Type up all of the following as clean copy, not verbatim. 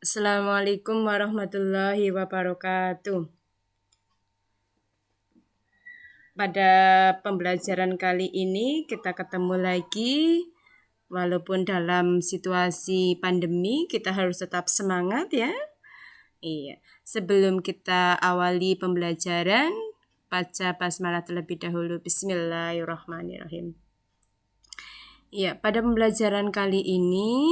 Assalamualaikum warahmatullahi wabarakatuh. Pada pembelajaran kali ini kita ketemu lagi. Walaupun dalam situasi pandemi kita harus tetap semangat ya. Iya. Sebelum kita awali pembelajaran, baca basmalah terlebih dahulu. Bismillahirrahmanirrahim. Iya, pada pembelajaran kali ini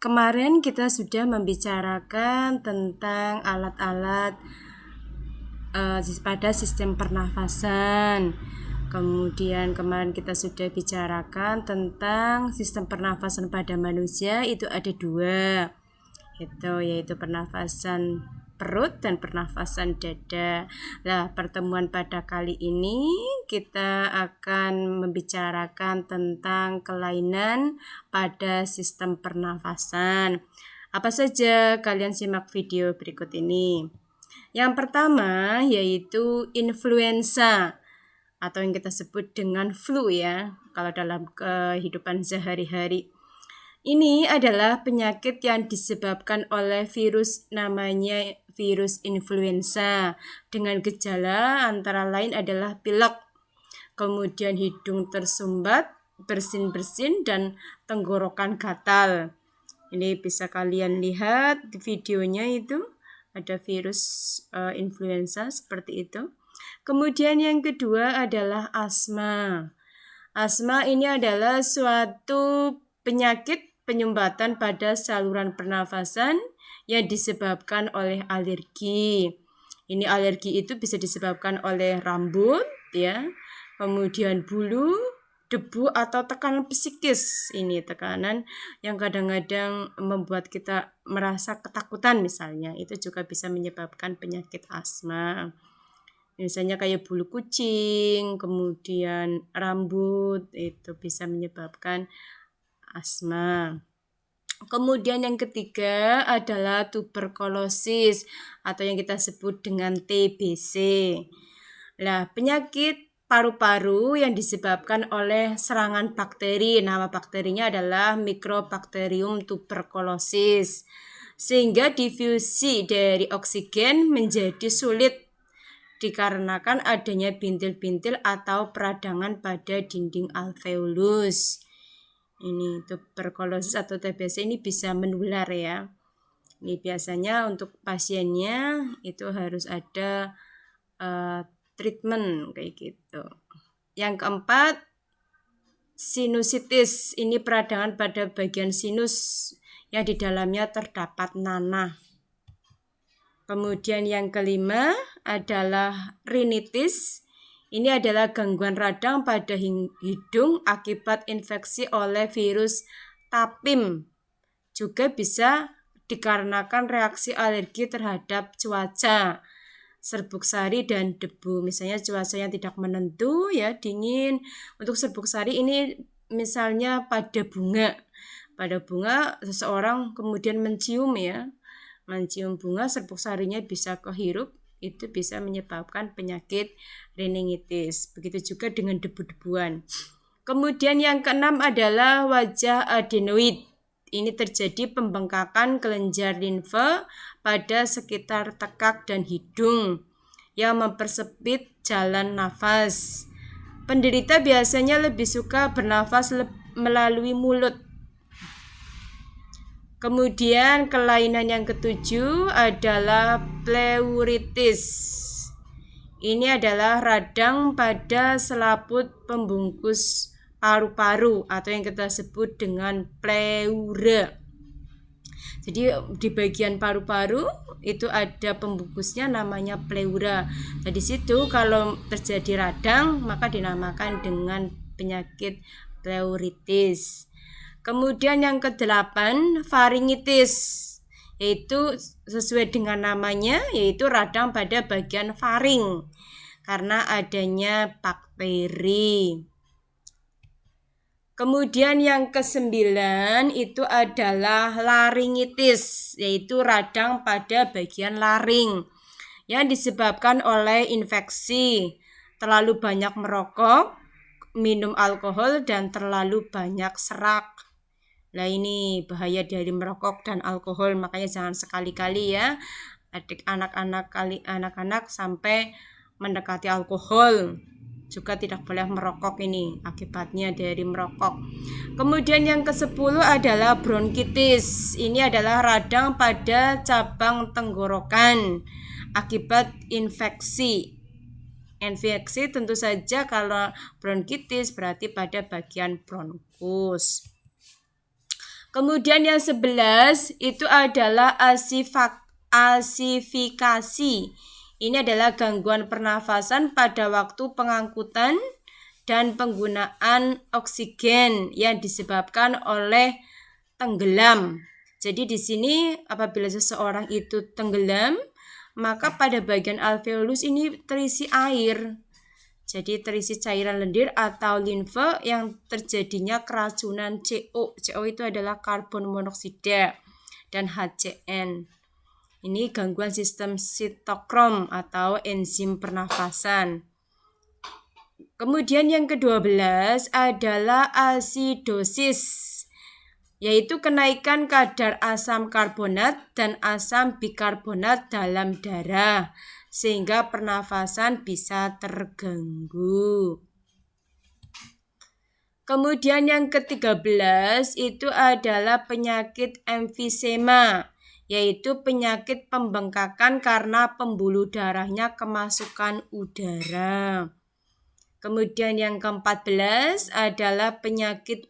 kemarin kita sudah membicarakan tentang alat-alat pada sistem pernafasan. Kemudian kemarin kita sudah bicarakan tentang sistem pernafasan pada manusia, itu ada dua, yaitu pernafasan perut dan pernafasan dada. Nah, pertemuan pada kali ini kita akan membicarakan tentang kelainan pada sistem pernafasan. Apa saja? Kalian simak video berikut ini. Yang pertama yaitu influenza atau yang kita sebut dengan flu ya, kalau dalam kehidupan sehari-hari. Ini adalah penyakit yang disebabkan oleh virus namanya virus influenza dengan gejala antara lain adalah pilek, kemudian hidung tersumbat, bersin-bersin, dan tenggorokan gatal. Ini bisa kalian lihat di videonya, itu ada virus influenza seperti itu. Kemudian yang kedua adalah asma. Asma ini adalah suatu penyakit penyumbatan pada saluran pernafasan yang disebabkan oleh alergi. Ini alergi itu bisa disebabkan oleh rambut ya, kemudian bulu, debu, atau tekanan psikis. Ini tekanan yang kadang-kadang membuat kita merasa ketakutan misalnya, itu juga bisa menyebabkan penyakit asma. Misalnya kayak bulu kucing, kemudian rambut, itu bisa menyebabkan asma. Kemudian yang ketiga adalah tuberkulosis atau yang kita sebut dengan TBC. Nah, penyakit paru-paru yang disebabkan oleh serangan bakteri. Nama bakterinya adalah Mycobacterium tuberculosis. Sehingga difusi dari oksigen menjadi sulit dikarenakan adanya bintil-bintil atau peradangan pada dinding alveolus. Ini tuberkulosis atau TBC ini bisa menular ya. Ini biasanya untuk pasiennya itu harus ada treatment kayak gitu. Yang keempat, sinusitis. Ini peradangan pada bagian sinus yang di dalamnya terdapat nanah. Kemudian yang kelima adalah rinitis. Ini adalah gangguan radang pada hidung akibat infeksi oleh virus tapim. Juga bisa dikarenakan reaksi alergi terhadap cuaca, serbuk sari dan debu. Misalnya cuaca yang tidak menentu ya, dingin. Untuk serbuk sari ini misalnya pada bunga. Pada bunga seseorang kemudian mencium bunga, serbuk sarinya bisa kehirup, itu bisa menyebabkan penyakit rinitis. Begitu juga dengan debu-debuan. Kemudian yang keenam adalah wajah adenoid. Ini terjadi pembengkakan kelenjar limfa pada sekitar tekak dan hidung yang mempersempit jalan nafas. Penderita biasanya lebih suka bernafas melalui mulut. Kemudian kelainan yang ketujuh adalah pleuritis. Ini adalah radang pada selaput pembungkus paru-paru atau yang kita sebut dengan pleura. Jadi di bagian paru-paru itu ada pembungkusnya namanya pleura. Nah, di situ kalau terjadi radang maka dinamakan dengan penyakit pleuritis. Kemudian yang ke-8, faringitis, yaitu sesuai dengan namanya, yaitu radang pada bagian faring karena adanya bakteri. Kemudian yang ke-9 itu adalah laringitis, yaitu radang pada bagian laring yang disebabkan oleh infeksi, terlalu banyak merokok, minum alkohol, dan terlalu banyak serak. Nah ini bahaya dari merokok dan alkohol, makanya jangan sekali-kali ya anak-anak sampai mendekati alkohol. Juga tidak boleh merokok, ini akibatnya dari merokok. Kemudian yang ke-10 adalah bronkitis. Ini adalah radang pada cabang tenggorokan akibat infeksi. Infeksi tentu saja kalau bronkitis berarti pada bagian bronkus. Kemudian yang 11 itu adalah asifikasi. Ini adalah gangguan pernafasan pada waktu pengangkutan dan penggunaan oksigen yang disebabkan oleh tenggelam. Jadi di sini apabila seseorang itu tenggelam, maka pada bagian alveolus ini terisi air. Jadi terisi cairan lendir atau limfe yang terjadinya keracunan CO. CO itu adalah karbon monoksida dan HCN. Ini gangguan sistem sitokrom atau enzim pernafasan. Kemudian yang ke-12 adalah asidosis, yaitu kenaikan kadar asam karbonat dan asam bikarbonat dalam darah, sehingga pernafasan bisa terganggu. Kemudian yang ke-13 itu adalah penyakit emfisema, yaitu penyakit pembengkakan karena pembuluh darahnya kemasukan udara. Kemudian yang ke-14 adalah penyakit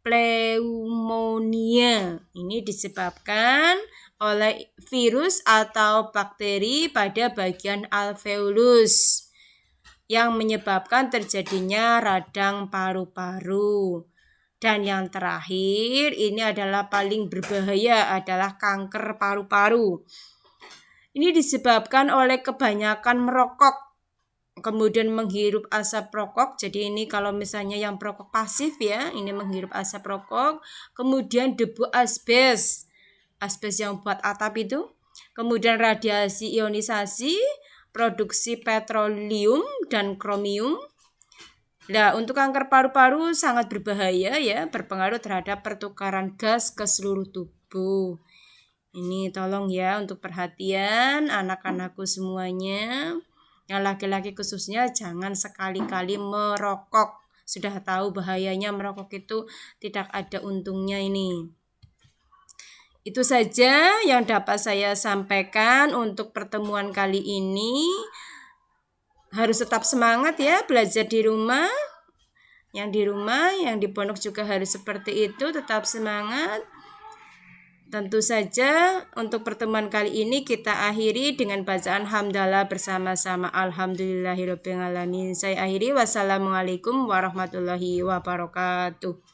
pneumonia. Ini disebabkan oleh virus atau bakteri pada bagian alveolus yang menyebabkan terjadinya radang paru-paru. Dan yang terakhir ini adalah paling berbahaya adalah kanker paru-paru. Ini disebabkan oleh kebanyakan merokok, kemudian menghirup asap rokok. Jadi ini kalau misalnya yang perokok pasif ya, ini menghirup asap rokok, kemudian debu asbes yang buat atap itu, kemudian radiasi ionisasi, produksi petroleum dan kromium. Nah, untuk kanker paru-paru sangat berbahaya ya, berpengaruh terhadap pertukaran gas ke seluruh tubuh. Ini tolong ya untuk perhatian anak-anakku semuanya. Yang laki-laki khususnya jangan sekali-kali merokok. Sudah tahu bahayanya merokok itu tidak ada untungnya ini. Itu saja yang dapat saya sampaikan untuk pertemuan kali ini. Harus tetap semangat ya belajar di rumah. Yang di rumah, yang di pondok juga harus seperti itu, tetap semangat. Tentu saja untuk pertemuan kali ini kita akhiri dengan bacaan hamdalah bersama-sama. Alhamdulillahirabbil alamin. Saya akhiri. Wassalamualaikum warahmatullahi wabarakatuh.